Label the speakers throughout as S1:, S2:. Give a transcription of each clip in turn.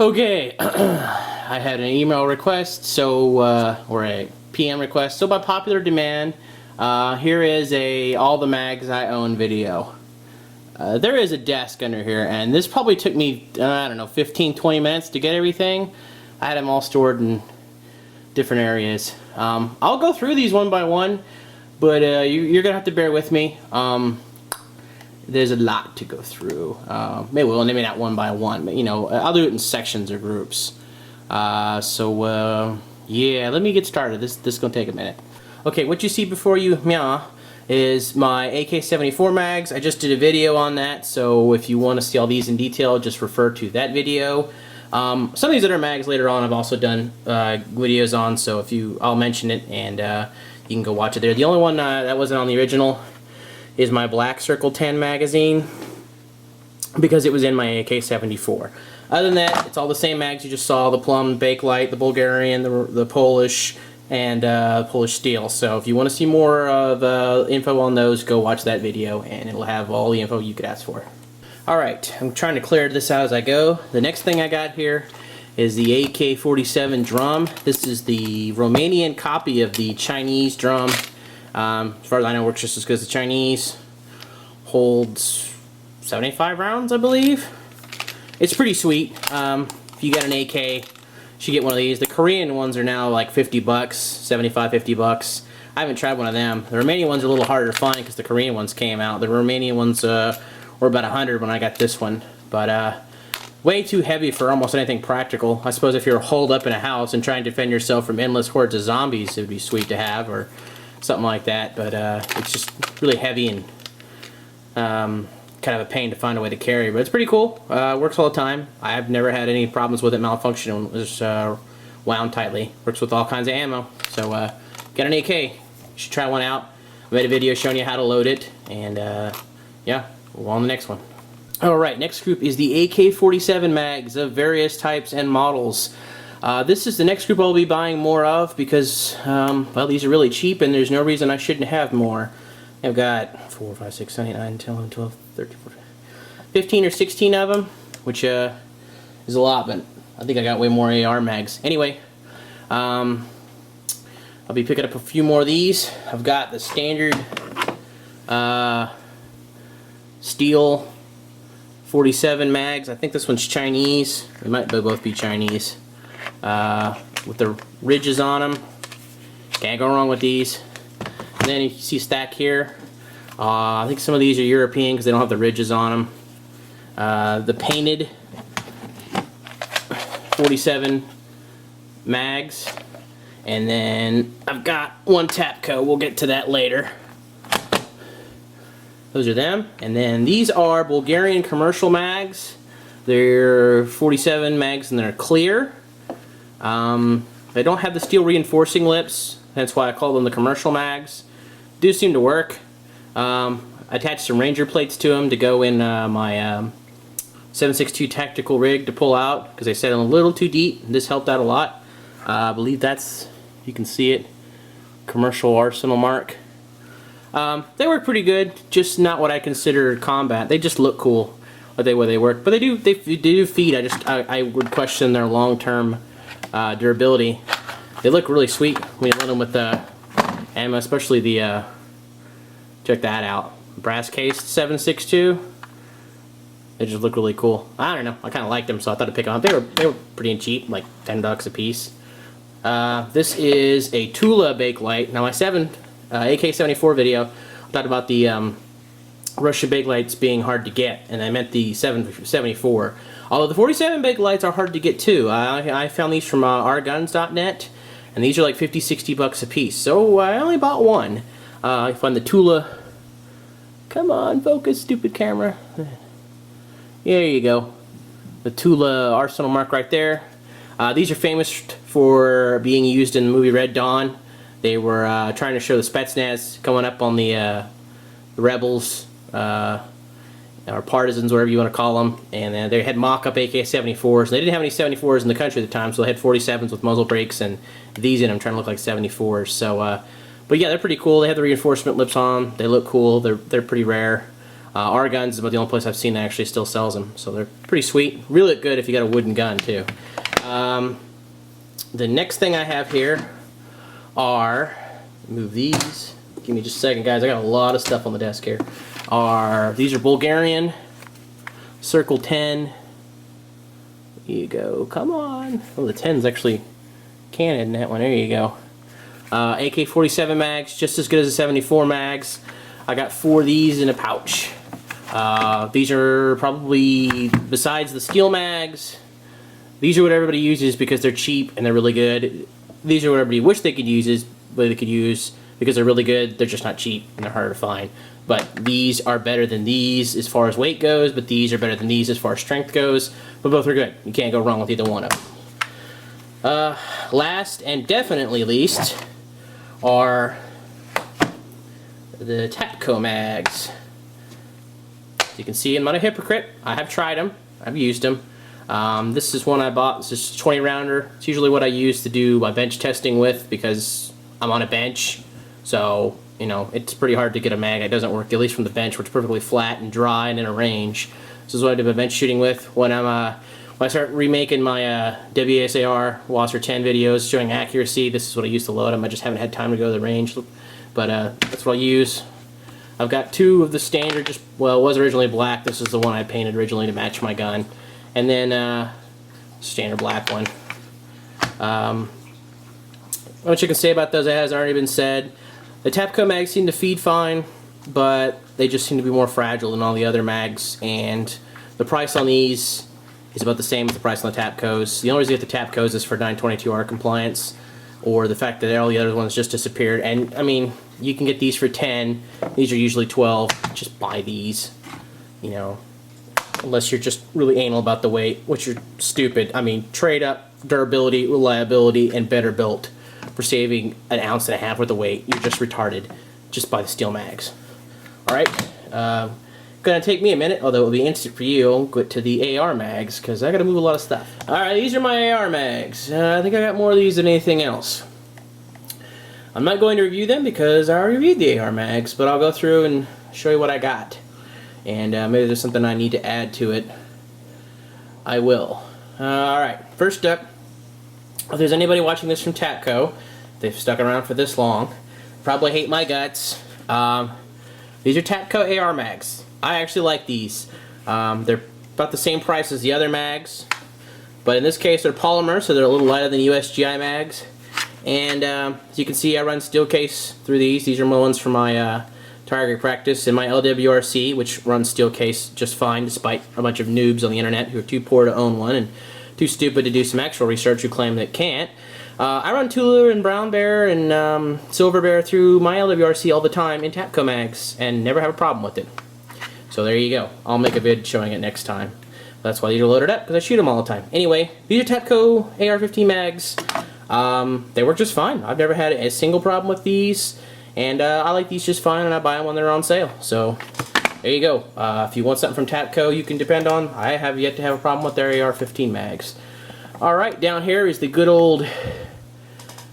S1: Okay, I had an email request, or a PM request, so by popular demand, here is all the mags I own video. There is a desk under here, and this probably took me, I don't know, 15-20 minutes to get everything. I had them all stored in different areas. I'll go through these one by one, but you're gonna have to bear with me. There's a lot to go through. Maybe not one by one, but I'll do it in sections or groups. Yeah, let me get started. This is gonna take a minute. Okay, what you see before you is my AK-74 mags. I just did a video on that, so if you want to see all these in detail, just refer to that video. Some of these other mags later on I've also done videos on, so I'll mention it and you can go watch it there. The only one that wasn't on the original is my Black Circle 10 magazine, because it was in my AK-74. Other than that, it's all the same mags you just saw: the Plum, Bakelite, the Bulgarian, the Polish, and Polish Steel. So if you want to see more of info on those, go watch that video and it'll have all the info you could ask for. Alright, I'm trying to clear this out as I go. The next thing I got here is the AK47 Drum. This is the Romanian copy of the Chinese drum. As far as I know, it works just as good as the Chinese. Holds 75 rounds, I believe. It's pretty sweet. If you got an AK, you should get one of these. The Korean ones are now like 50 bucks, 75, 50 bucks. I haven't tried one of them. The Romanian ones are a little harder to find because the Korean ones came out. The Romanian ones were about 100 when I got this one. But way too heavy for almost anything practical. I suppose if you're holed up in a house and trying to defend yourself from endless hordes of zombies, it would be sweet to have, or something like that. But it's just really heavy and kind of a pain to find a way to carry. But it's pretty cool. Works all the time. I've never had any problems with it malfunctioning when it was wound tightly. Works with all kinds of ammo. So get an AK. You should try one out. I made a video showing you how to load it, and yeah, we'll go on the next one. Alright, next group is the AK47 mags of various types and models. This is the next group I'll be buying more of because, well, these are really cheap and there's no reason I shouldn't have more. I've got 4, 5, 6, 7, 8, 9, 10, 11, 12, 13, 14, 15 or 16 of them, which is a lot, but I think I got way more AR mags. Anyway, I'll be picking up a few more of these. I've got the standard steel 47 mags. I think this one's Chinese. They might both be Chinese. With the ridges on them. Can't go wrong with these. And then you see stack here. I think some of these are European because they don't have the ridges on them. The painted 47 mags. And then I've got one Tapco. We'll get to that later. Those are them. And then these are Bulgarian commercial mags. They're 47 mags and they're clear. They don't have the steel reinforcing lips. That's why I call them the commercial mags. Do seem to work. I attached some Ranger plates to them to go in my 7.62 tactical rig to pull out because they set them a little too deep. This helped out a lot. I believe that's, you can see it, commercial arsenal mark. They work pretty good, just not what I consider combat. They just look cool the way they work, but they do feed. I would question their long-term durability. They look really sweet when you load them with the ammo, especially the check that out, brass cased 7.62. They just look really cool. I don't know, I kind of liked them, so I thought I'd pick them up. They were pretty cheap, like 10 bucks a piece. This is a Tula Bakelite. Now my AK-74 video, I talked about the Russian Bakelites being hard to get, and I meant the 774. Although the 47 Bakelites are hard to get too. I found these from ourguns.net, and these are like 50-60 bucks a piece. So I only bought one. I found the Tula. Come on, focus, stupid camera. There you go. The Tula arsenal mark right there. These are famous for being used in the movie Red Dawn. They were trying to show the Spetsnaz coming up on the rebels, or partisans, whatever you want to call them, and they had mock-up AK-74s. They didn't have any 74s in the country at the time, so they had 47s with muzzle brakes and these in them trying to look like 74s. So, but yeah, they're pretty cool. They have the reinforcement lips on. They look cool. They're pretty rare. Our Guns is about the only place I've seen that actually still sells them, so they're pretty sweet. Really good if you got a wooden gun too. The next thing I have here are, move these. Give me just a second, guys. I got a lot of stuff on the desk here. These are Bulgarian Circle 10. Here you go. Come on. Oh, the 10's actually canted in that one. There you go. AK47 mags, just as good as the 74 mags. I got 4 of these in a pouch. These are probably, besides the steel mags, these are what everybody uses because they're cheap and they're really good. These are what everybody wish they could use, but they could use because they're really good. They're just not cheap and they're harder to find. But these are better than these as far as weight goes, but these are better than these as far as strength goes. But both are good. You can't go wrong with either one of them. Last and definitely least are the TAPCO mags. As you can see, I'm not a hypocrite. I have tried them. I've used them. This is one I bought. This is a 20 rounder. It's usually what I use to do my bench testing with because I'm on a bench. So, you know, it's pretty hard to get a mag that doesn't work, at least from the bench, where it's perfectly flat and dry and in a range. This is what I do my bench shooting with when I start remaking my WSAR Wasser 10 videos showing accuracy. This is what I used to load them. I just haven't had time to go to the range, but that's what I use. I've got 2 of the standard, well, it was originally black. This is the one I painted originally to match my gun. And then standard black one. What you can say about those that has already been said. The TAPCO mags seem to feed fine, but they just seem to be more fragile than all the other mags, and the price on these is about the same as the price on the TAPCOs. The only reason you get the TAPCOs is for 922R compliance, or the fact that all the other ones just disappeared. And I mean, you can get these for 10. These are usually 12. Just buy these, you know, unless you're just really anal about the weight, which you're stupid. I mean, trade up durability, reliability, and better built for saving 1.5 ounces worth of weight. You're just retarded. Just buy the steel mags. Alright, gonna take me a minute, although it'll be instant for you. I'll get to the AR mags because I gotta move a lot of stuff. Alright, these are my AR mags. I think I got more of these than anything else. I'm not going to review them because I already reviewed the AR mags, but I'll go through and show you what I got. And maybe there's something I need to add to it. I will. Alright, first up, if there's anybody watching this from TAPCO, they've stuck around for this long, probably hate my guts. These are TAPCO AR mags. I actually like these. They're about the same price as the other mags, but in this case they're polymer, so they're a little lighter than USGI mags. And as you can see, I run steel case through these. These are my ones for my target practice, and my LWRC, which runs steel case just fine, despite a bunch of noobs on the internet who are too poor to own one and too stupid to do some actual research who claim that it can't. I run Tula and Brown Bear and Silver Bear through my LWRC all the time in TAPCO mags and never have a problem with it. So there you go. I'll make a vid showing it next time. That's why these are loaded up, because I shoot them all the time. Anyway, these are TAPCO AR-15 mags. They work just fine. I've never had a single problem with these, and I like these just fine, and I buy them when they're on sale. So there you go. If you want something from TAPCO you can depend on, I have yet to have a problem with their AR-15 mags. Alright, down here is the good old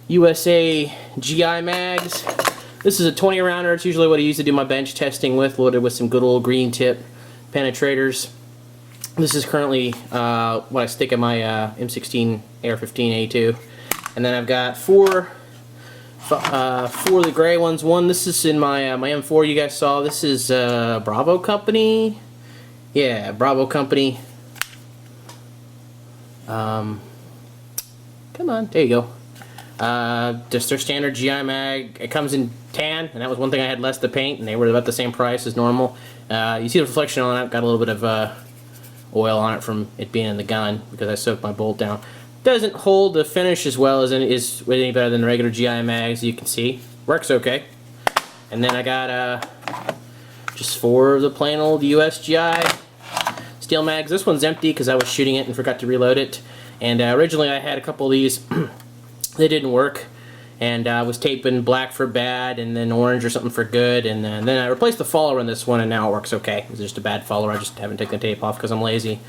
S1: USA GI mags. This is a 20 rounder. It's usually what I use to do my bench testing with, loaded with some good old green tip penetrators. This is currently what I stick in my M16 AR-15A2. And then I've got four of the gray ones. One, this is in my my M4 you guys saw. This is Bravo Company. Yeah, Bravo Company. Come on, there you go. Just their standard GI mag. It comes in tan, and that was one thing I had less to paint, and they were about the same price as normal. You see the reflection on it. Got a little bit of oil on it from it being in the gun because I soaked my bolt down. Doesn't hold the finish as well as any better than the regular GI mags. You can see works okay. And then I got just 4 of the plain old US GI steel mags. This one's empty because I was shooting it and forgot to reload it. And originally I had a couple of these. They didn't work, and I was taping black for bad and then orange or something for good, and then I replaced the follower in this one, and now it works okay. It's just a bad follower. I just haven't taken the tape off because I'm lazy.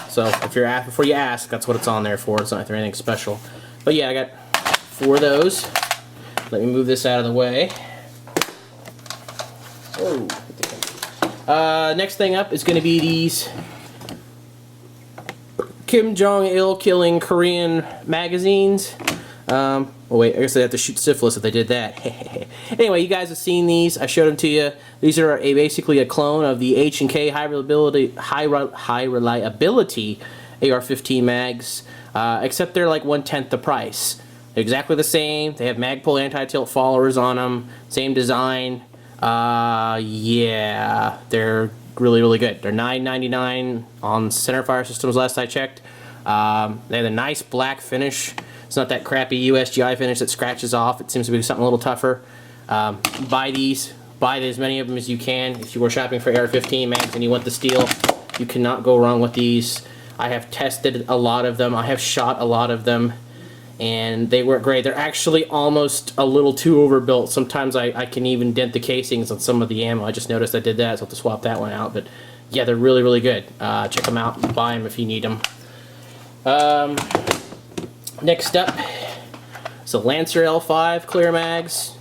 S1: So if you're before you ask, that's what it's on there for. It's not anything special. But yeah, I got 4 of those. Let me move this out of the way. Oh, Next thing up is going to be these Kim Jong-il killing Korean magazines. Oh wait, I guess they have to shoot syphilis if they did that. Anyway, you guys have seen these. I showed them to you. These are basically a clone of the H&K high reliability AR-15 mags, except they're like 1/10 the price. They're exactly the same. They have Magpul anti-tilt followers on them. Same design. Yeah, they're really good. They're $9.99 on Centerfire Systems last I checked. They have a nice black finish. It's not that crappy USGI finish that scratches off. It seems to be something a little tougher. Buy these. Buy as many of them as you can. If you were shopping for AR-15 mags and you want the steel, you cannot go wrong with these. I have tested a lot of them. I have shot a lot of them, and they work great. They're actually almost a little too overbuilt. Sometimes I can even dent the casings on some of the ammo. I just noticed I did that, so I have to swap that one out. But yeah, they're really good. Check them out. Buy them if you need them. Next up is a Lancer L5 clear mags.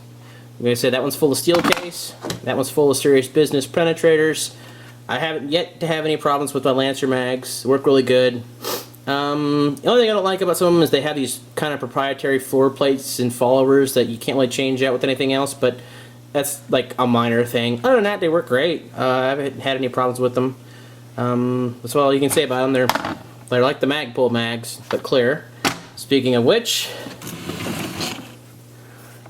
S1: I'm going to say that one's full of steel case. That one's full of serious business penetrators. I haven't yet to have any problems with my Lancer mags. They work really good. The only thing I don't like about some of them is they have these kind of proprietary floor plates and followers that you can't really change out with anything else, but that's like a minor thing. Other than that, they work great. I haven't had any problems with them. That's all you can say about them. They're like the Magpul mags, but clear. Speaking of which,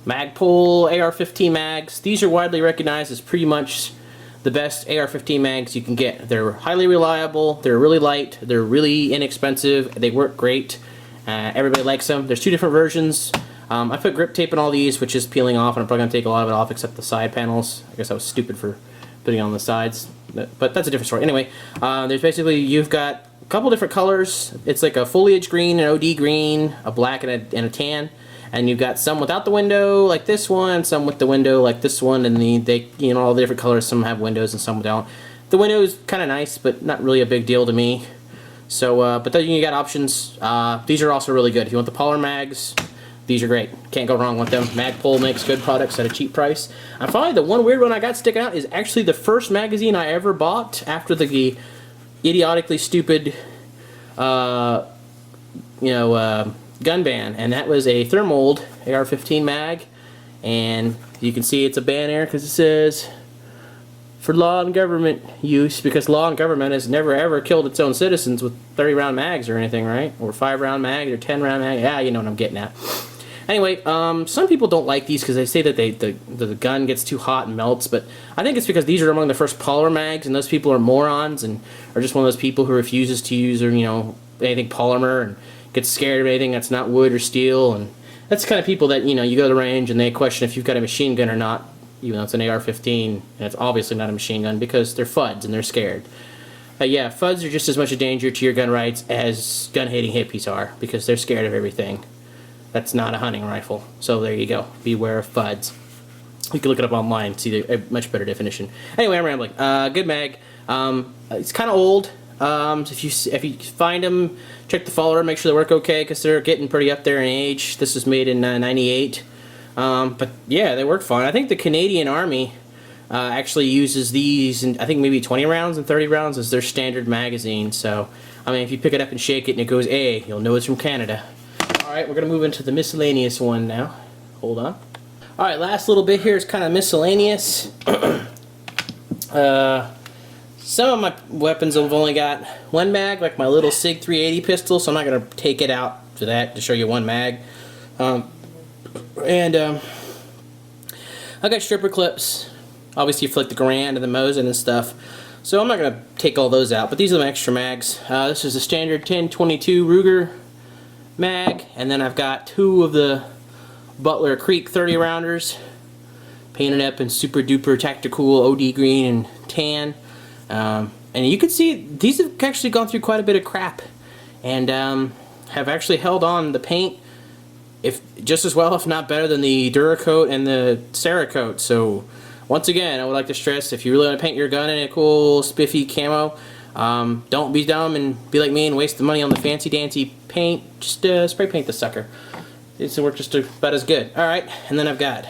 S1: Magpul AR-15 mags. These are widely recognized as pretty much the best AR-15 mags you can get. They're highly reliable, they're really light, they're really inexpensive, they work great. Everybody likes them. There's two different versions. I put grip tape in all these, which is peeling off, and I'm probably going to take a lot of it off except the side panels. I guess I was stupid for putting it on the sides, but that's a different story. Anyway, there's basically, you've got a couple different colors. It's like a foliage green, an OD green, a black, and a tan. And you've got some without the window, like this one, some with the window, like this one, and they, you know, all the different colors. Some have windows and some don't. The window is kind of nice, but not really a big deal to me. So, but then you got options. These are also really good. If you want the polymer mags, these are great. Can't go wrong with them. Magpul makes good products at a cheap price. And finally, the one weird one I got sticking out is actually the first magazine I ever bought after the idiotically stupid, gun ban, and that was a Thermold AR-15 mag, and you can see it's a ban error because it says for law and government use, because law and government has never ever killed its own citizens with 30 round mags or anything, right? Or 5 round mags or 10 round mags. Yeah, you know what I'm getting at. Anyway, some people don't like these because they say that the gun gets too hot and melts, but I think it's because these are among the first polymer mags, and those people are morons and are just one of those people who refuses to use, or anything polymer, and gets scared of anything that's not wood or steel. And that's the kind of people that, you go to the range and they question if you've got a machine gun or not, even though it's an AR-15, and it's obviously not a machine gun because they're FUDs and they're scared. Yeah, FUDs are just as much a danger to your gun rights as gun-hating hippies are, because they're scared of everything. That's not a hunting rifle. So there you go. Beware of FUDs. You can look it up online and see a much better definition. Anyway, I'm rambling. Good mag. It's kind of old. If you find them, check the follower, make sure they work okay, because they're getting pretty up there in age. This was made in 98. But yeah, they work fine. I think the Canadian Army actually uses these, and I think maybe 20 rounds and 30 rounds as their standard magazine. So, I mean, if you pick it up and shake it and it goes A, you'll know it's from Canada. Alright, we're going to move into the miscellaneous one now. Hold on. Alright, last little bit here is kind of miscellaneous. Some of my weapons have only got one mag, like my little SIG 380 pistol, so I'm not going to take it out for that to show you one mag. I got stripper clips. Obviously, you flick the Garand and the Mosin and stuff, so I'm not going to take all those out, but these are my extra mags. This is a standard 1022 Ruger mag, and then I've got 2 of the Butler Creek 30 rounders, painted up in super duper tactical OD green and tan. And you can see these have actually gone through quite a bit of crap, and have actually held on the paint just as well, if not better, than the Duracoat and the Cerakote. So once again, I would like to stress, if you really want to paint your gun in a cool spiffy camo, don't be dumb and be like me and waste the money on the fancy dancy paint. Just spray paint the sucker. It's work just about as good. Alright, and then I've got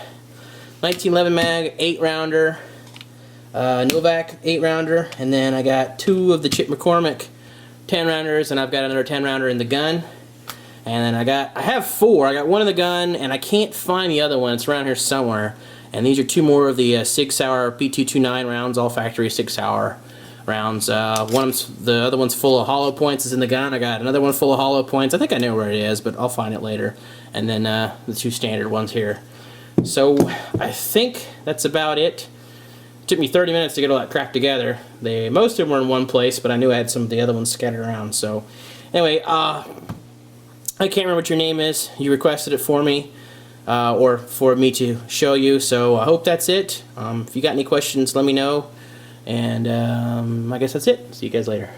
S1: 1911 mag, 8 rounder, Novak 8-rounder, and then I got 2 of the Chip McCormick 10-rounders, and I've got another 10-rounder in the gun. And then I have 4. I got 1 in the gun, and I can't find the other one. It's around here somewhere. And these are 2 more of the 6-hour P229 rounds, all factory 6-hour rounds. The other one's full of hollow points. Is in the gun. I got another one full of hollow points. I think I know where it is, but I'll find it later. And then the 2 standard ones here. So I think that's about it. It took me 30 minutes to get all that crap together. Most of them were in one place, but I knew I had some of the other ones scattered around. So anyway, I can't remember what your name is. You requested it for me, or for me to show you. So I hope that's it. If you got any questions, let me know. And I guess that's it. See you guys later.